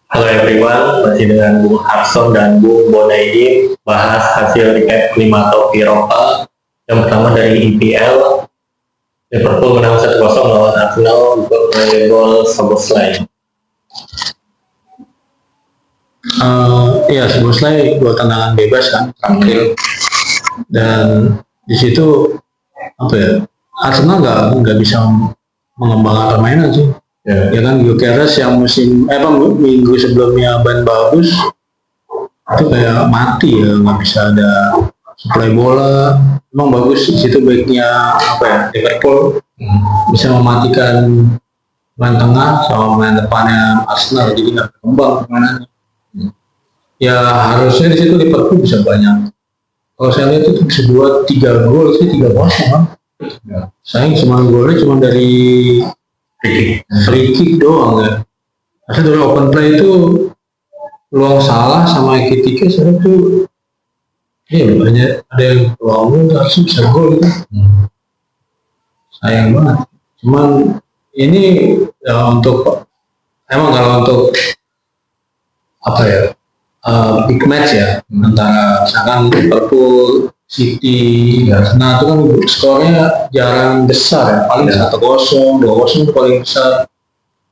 Halo everyone, masih dengan Bung Harson dan Bung Bonaidi bahas hasil recap 5 top Eropa. Yang pertama dari EPL, Liverpool menang 1-0 melawan Arsenal oleh gol Szoboszlai. Iya, Szoboszlai dua tendangan bebas kan terakhir, dan di situ apa ya, Arsenal nggak bisa mengembangkan permainan sih. Ya kan, Gyökeres yang minggu sebelumnya ban bagus itu kayak mati ya, nggak bisa ada supply bola. Emang bagus di situ baiknya Liverpool bisa mematikan main tengah sama main depannya Arsenal, jadi nggak berkembang permainannya. Ya harusnya di situ Liverpool bisa banyak. Kalau saya lihat itu bisa 2-3 gol sih, 3-0 kan. Sayang golnya cuma dari free kick doang ya. Karena dari open play itu peluang salah sama Ekitike saya tuh banyak, ada yang peluang harusnya bisa gol gitu. Sayang banget. Cuman ini ya, emang kalau untuk big match ya, antara misalkan Liverpool, City, nah itu kan skornya jarang besar ya, paling 1-0, 2-0 itu paling besar.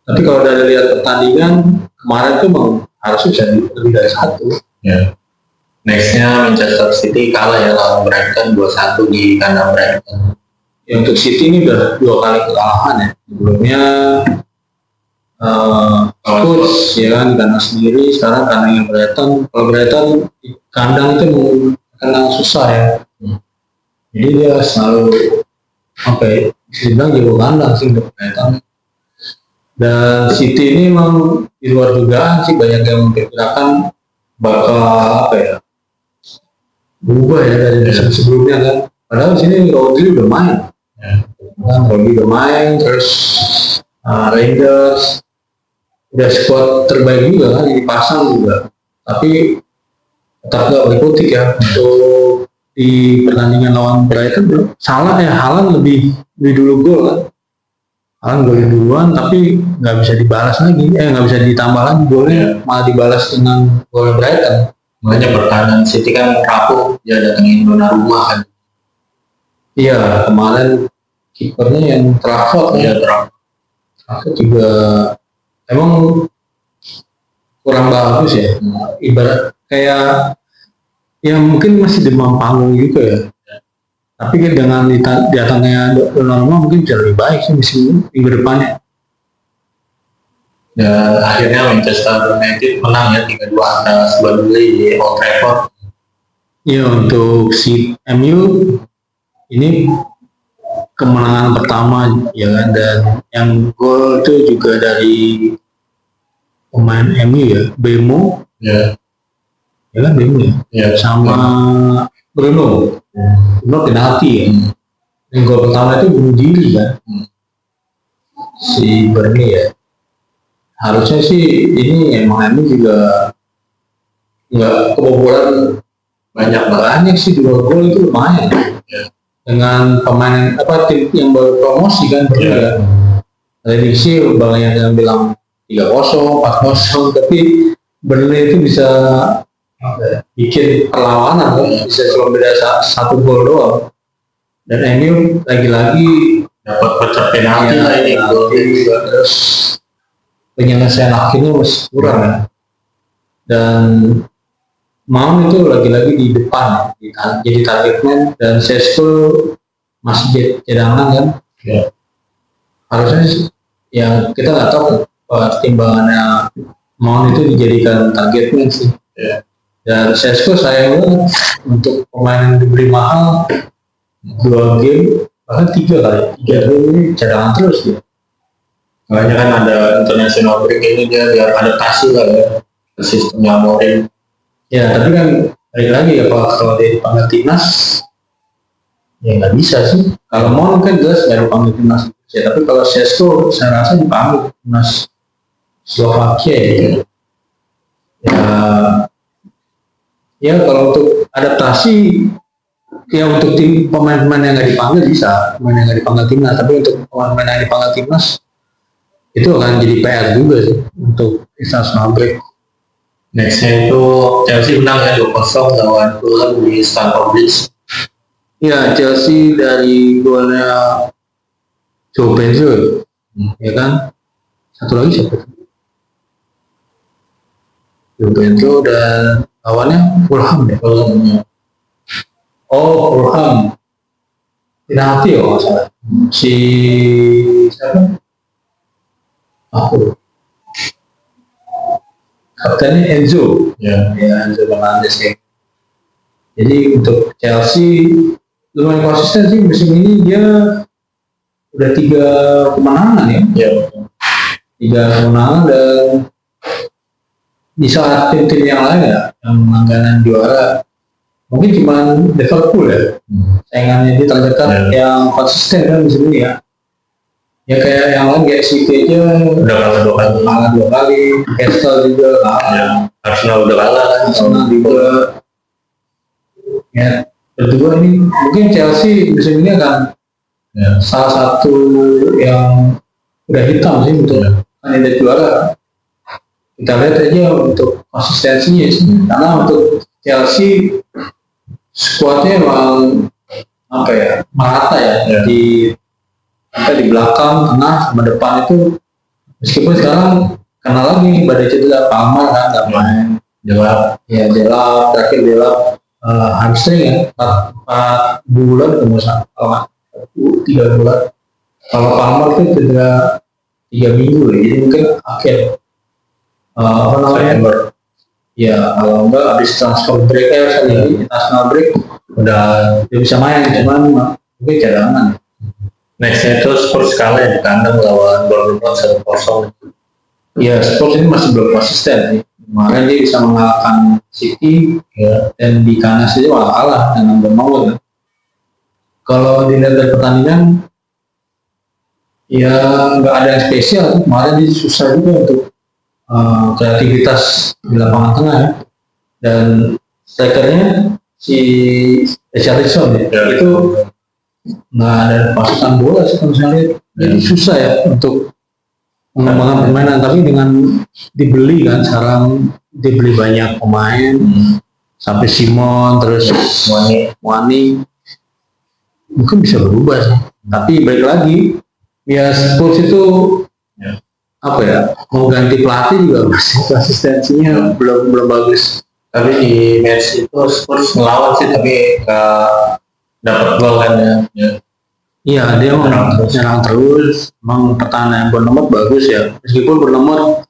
Tapi kalau dari lihat pertandingan kemarin tuh harusnya bisa lebih dari 1. Ya. Nextnya Manchester City kalah ya lawan Brighton 2-1 di kandang Brighton. Ya, untuk City ini udah 2 kali kekalahan ya. Sebelumnya Spurs ya kan kandang sendiri, sekarang kandangnya Brighton. Kalau Brighton kandang itu kandang susah ya. Jadi dia selalu bisa dibilang jago kandang sih untuk Brighton. Dan City ini memang di luar dugaan sih, banyak yang memperkirakan bakal berubah ya dari musim sebelumnya kan. Padahal di sini Rodri udah main. Rodri udah main, terus Rangers udah squad terbaik juga kan, dipasang juga. Tapi tetap gak berkutik ya untuk di pertandingan lawan Brighton. Haaland lebih dulu gol kan. Haaland golin duluan tapi nggak bisa dibalas lagi, nggak bisa ditambah lagi golnya, malah dibalas dengan gol Brighton. Makanya pertahanan City kan rapuh, dia datengin Donnarumma kan. Iya, kemarin kipernya yang Trafford ya. Trafford juga emang kurang bagus ya. Ibarat kayak ya mungkin masih demam panggung juga ya. Tapi dengan datangnya Donnarumma mungkin bisa lebih baik sih minggu depannya. Dan akhirnya Manchester United menang ya 3-2 atas Burnley di Old Trafford. Ya, untuk si MU ini kemenangan pertama ya kan, dan yang gol itu juga dari pemain MU ya, Bemo. Ya kan, Bemo ya. Sama Bruno. Bruno penalti ya. Yang gol pertama itu bunuh diri kan. Si Burnley ya. Harusnya sih ini emang MU juga nggak kebobolan banyak sih, 2 gol itu lumayan ya. Dengan pemain tim yang baru promosi kan berbeda. Prediksi banyak yang bilang 3-0, 4-0, tapi Burnley itu bisa bikin perlawanan kan, bisa cuma beda 1 gol doang. Dan MU lagi-lagi dapat pecah penalti lah ini gol juga, terus penyelesaian akhirnya masih kurang ya. Dan Mount itu lagi-lagi di depan jadi target man, dan Sesko masih cadangan kan. Harusnya ya kita nggak tahu pertimbangannya Mount itu dijadikan target man sih. Dan Sesko sayang banget untuk pemain yang diberi mahal 2 game bahkan 3 game ini cadangan terus ya. Makanya kan ada international break ini, dia biar adaptasi lah ya ke sistemnya Amorim. Ya, tapi kan lagi ya, kalau dia dipanggil timnas ya nggak bisa sih. Kalau mau kan jelas nggak dipanggil timnas ya, tapi kalau Sesko saya rasa dipanggil timnas Slovakia ya. Ya kalau untuk adaptasi ya, untuk tim pemain-pemain yang nggak dipanggil bisa, pemain yang nggak dipanggil timnas. Tapi untuk pemain yang dipanggil timnas itu akan jadi PR juga sih untuk international break. Nextnya itu Chelsea menang ya 2-0 lawan Fulham di Stamford Bridge. Ya, Chelsea dari golnya Joe Pedro, ya kan? Satu lagi siapa? Joe Pedro dan lawannya Fulham ya. Oh, Fulham. Penalti ya nggak salah. Si siapa? Aku. Kaptennya Enzo. Ya. Enzo Fernandez ya. Jadi untuk Chelsea lumayan konsisten sih musim ini, dia udah 3 kemenangan ya. Ya. 3 kemenangan, dan di saat tim-tim yang lain ya yang langganan juara mungkin cuma Liverpool ya saingannya dia terdekat yang konsisten kan musim ini ya. Ya kayak yang lain kayak City aja udah kalah 2 kali, Arsenal juga kalah ya. Arsenal udah kalah kan, Arsenal juga ya. Berdua ini mungkin Chelsea musim ini akan salah satu yang udah hitam sih untuk kandidat juara. Kita lihat aja untuk konsistensinya sih, karena untuk Chelsea skuadnya emang apa ya, merata ya. Di belakang, tengah, sama depan itu, meskipun sekarang kena lagi badai cedera, Palmer kan nggak main, Delap terakhir hamstring ya, 4 bulan kemudian 3 bulan. Kalau Palmer itu cedera 3 minggu ya, jadi mungkin akhir September. Ya kalau enggak habis transfer break international break udah dia bisa main, cuman mungkin cadangan. Nextnya itu Spurs kalah di kandang lawan Bournemouth 1-0. Ya Spurs ini masih belum konsisten sih. Kemarin dia bisa mengalahkan City ya, dan di kanan saja malah kalah dengan Bournemouth. Kalau dilihat dari pertandingan ya nggak ada yang spesial. Kemarin dia susah juga untuk kreativitas di lapangan tengah ya. Dan strikernya si Richarlison ya, itu nggak ada pasukan bola sih kalau saya lihat. Jadi susah ya untuk mengembangkan permainan, tapi dengan dibeli kan sekarang, dibeli banyak pemain sampai Simon terus Wani mungkin bisa berubah sih. Tapi balik lagi ya, Spurs itu apa ya, mau ganti pelatih juga masih konsistensinya belum bagus. Tapi di match itu Spurs ngelawan sih, tapi dapat gol kan ya. Iya, dia nyerang terus. Emang pertahanan Bournemouth bagus ya, meskipun Bournemouth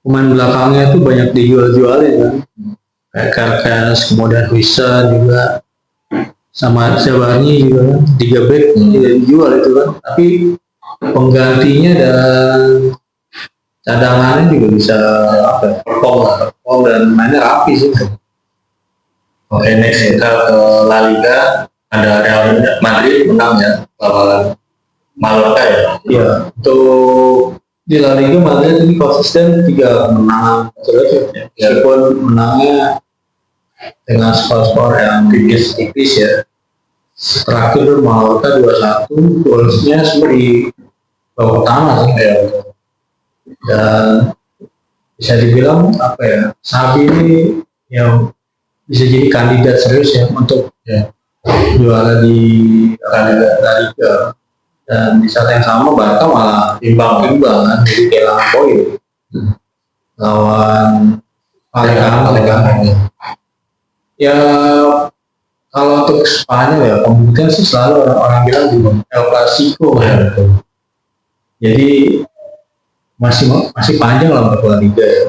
pemain belakangnya itu banyak dijual-jualin kan, kayak Karkas, kemudian Huijsen juga, sama Zabarni juga, 3 back dijual itu kan. Tapi penggantinya dan cadangannya juga bisa perform dan mainnya rapi sih. Oke, next kita ke La Liga. Ada Real Madrid menang ya lawan Mallorca ya. Iya, untuk di La Liga Madrid ini konsisten 3 kemenangan terus ya. Meskipun menangnya dengan skor-skor yang tipis ya. Terakhir Mallorca 2-1, golnya semua di babak pertama sih ya. Dan bisa dibilang apa ya, Xavi ini yang bisa jadi kandidat serius ya untuk juara di La Liga. Dan di saat yang sama Barca malah imbang kan, jadi kehilangan poin lawan Vallecano. Ya kalau untuk Spanyol ya, pembuktian sih selalu orang bilang juga El Clasico ya. Jadi masih panjang lah untuk La Liga ya.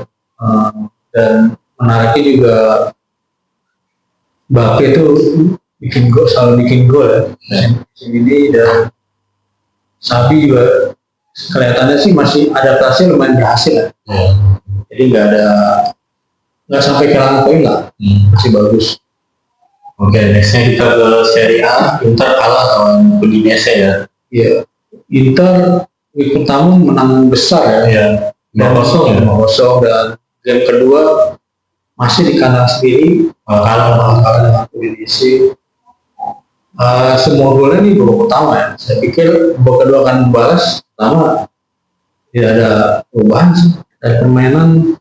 Dan menariknya juga Mbappe itu selalu bikin gol ya musim ini, dan Xavi juga kelihatannya sih masih adaptasi lumayan berhasil ya. Jadi nggak sampai kehilangan poin lah, masih bagus. Oke, nextnya kita ke Serie A. Inter kalah lawan Udinese ya. Iya, Inter week pertama menang besar ya, 5-0 dan game kedua masih di kandang sendiri kalah dengan Udinese. Semua golnya di babak pertama ya. Saya pikir babak kedua akan membalas, pertama ya ada perubahan sih dari permainan.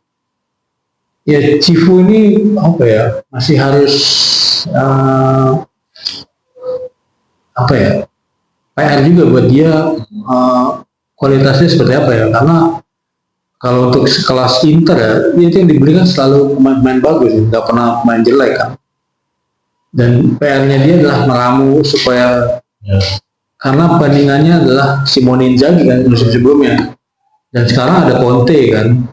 Ya Cifu ini apa ya, masih harus apa ya, PR juga buat dia, kualitasnya seperti apa ya, karena kalau untuk sekelas Inter ya, dia itu yang diberikan selalu pemain-pemain bagus, nggak pernah main jelek kan. Dan PR-nya dia adalah meramu supaya, karena bandingannya adalah Simone Inzaghi kan musim sebelumnya, dan sekarang ada Conte kan,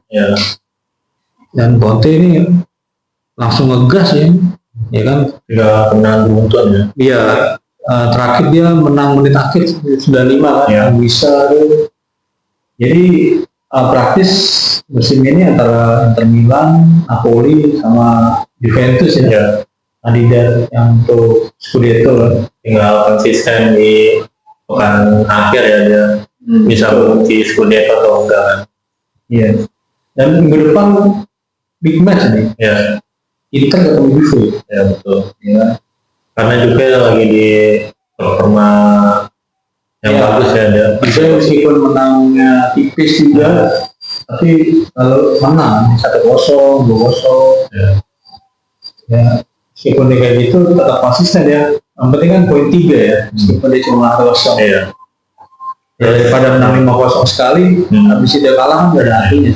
dan Conte ini langsung ngegas ya kan, Tidak pernah beruntun ya. Iya, terakhir dia menang menit akhir 95 kan, bisa tuh. Jadi praktis musim ini antara Inter Milan, Napoli sama Juventus ya, kandidat yang untuk Scudetto kan. Tinggal konsisten di pekan akhir ya, dia bisa mengunci Scudetto atau enggak kan. Iya. Dan minggu depan big match nih. Ya, Inter ketemu Juve. ya betul. Ya. Karena juga lagi di performa yang bagus ya dia. Bisa meskipun menangnya tipis juga, tapi kalau menang 1-0, 2-0, ya meskipun dia kayak gitu tetap konsisten ya. Yang penting kan poin 3 ya, meskipun dia cuma 1-0. Iya. Ya, daripada menang 5-0 sekali, habis itu dia kalah kan gak ada artinya.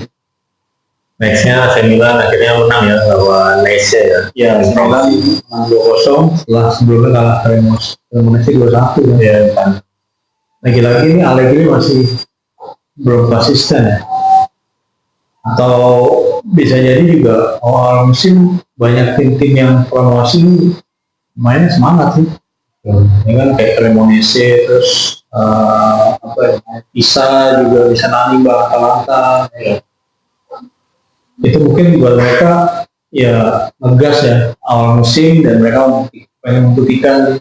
Nextnya AC Milan akhirnya menang ya lawan Nice ya. Ya, Milan menang 2-0 setelah sebelumnya kalah Cremonese 2-1 Ya kan. Lagi-lagi ini Allegri masih belum konsisten ya. Atau bisa jadi juga awal musim banyak tim-tim yang promosi mainnya semangat sih. Ya kan, kayak Cremonese, terus Pisa juga bisa nani Atalanta. Ya. Itu mungkin buat mereka ya ngegas ya awal musim, dan mereka pengen membuktikan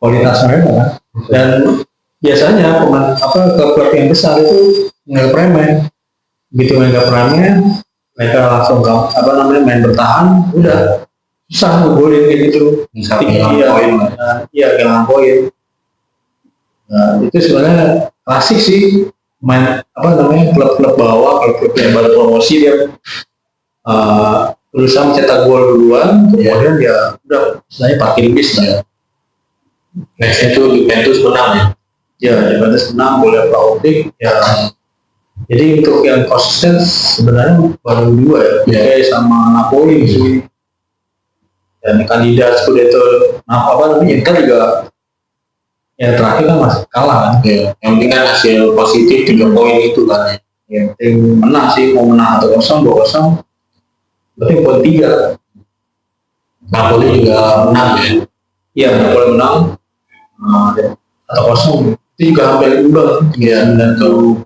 kualitas mereka kan. Dan biasanya klub-klub yang besar itu nggak remeh, begitu mereka remeh, mereka langsung main bertahan, udah susah ngegolin kayak gitu. Kehilangan poin. Nah, itu sebenarnya klasik sih, main klub-klub bawah, klub-klub yang baru promosi, dia berusaha mencetak gol duluan, kemudian dia udah istilahnya parkir bis ya. Nextnya itu Juventus menang ya. Ya, Juventus menang, boleh Vlahovic ya. Jadi untuk yang konsisten sebenarnya baru 2 ya, Juve sama Napoli musim ini. Dan kandidat Scudetto, Inter juga ya terakhir kan masih kalah kan. Ya, yang penting kan hasil positif 3 poin itu kan ya. Yang penting menang sih, mau menang 1-0, 2-0, berarti poin 3. Napoli juga menang ya. Iya, Napoli menang 1-0. Itu juga hampir imbang, 95,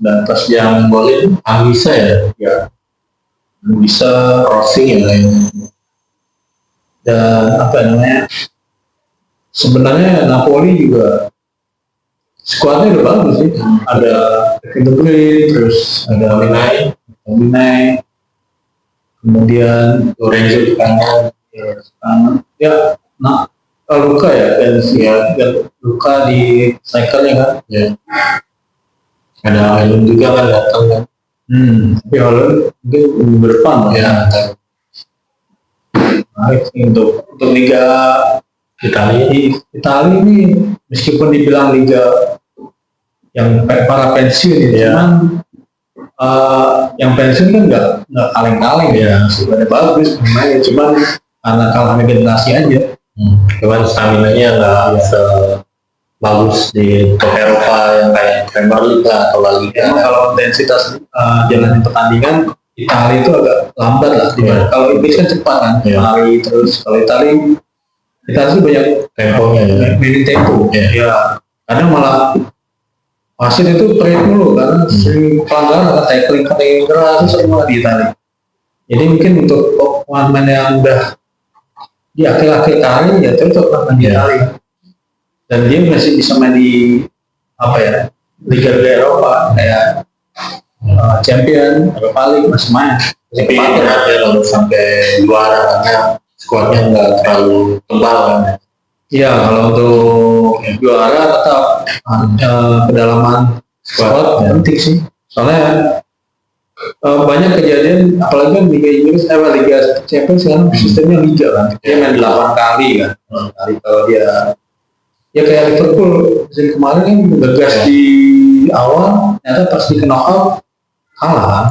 dan pas yang golin bisa ya bisa crossing ya. Dan sebenarnya Napoli juga skuadnya udah bagus sih. Ada Kevin De Bruyne, terus ada Minay, kemudian Lorenzo di kanan. Ya, Luka ya, dan Luka di strikernya kan. Ya. Ada Haaland juga kan datang kan. Tapi Haaland mungkin minggu depan ya. Untuk Liga Italia ini meskipun dibilang liga yang para pensiun ya, cuman yang pensiun kan nggak kaleng-kaleng ya, sebenarnya bagus mainnya, cuman karena kalah generasi aja. Cuman stamina-nya nggak sebagus di top Eropa yang kayak Premier League lah atau La Liga. Kalau intensitas jalanin pertandingan, Italia itu agak lambat lah. Kalau Inggris kan cepat kan, lari terus. Kalau Italia itu banyak temponya, mainin tempo. Ya, kadang malah wasit itu teriak mulu karena sering pelanggaran, tackling keras itu sering banget di Italia. Jadi mungkin untuk pemain yang udah di akhir-akhir karir ya cocok lah main di Italia. Dan dia masih bisa main di liga-liga Eropa kayak Champion, Europa League masih main. Tapi berat ya kalau sampai juara karena skuadnya nggak terlalu tebal kan. Iya, kalau untuk juara tetap kedalaman Squad penting sih. Soalnya banyak kejadian, apalagi kan Liga Inggris, Liga Champions kan sistemnya liga kan, dia main 8 kali kan, kali kalau dia ya kayak Liverpool musim kemarin kan ngegas di awal, ternyata pas di knockout kalah kan.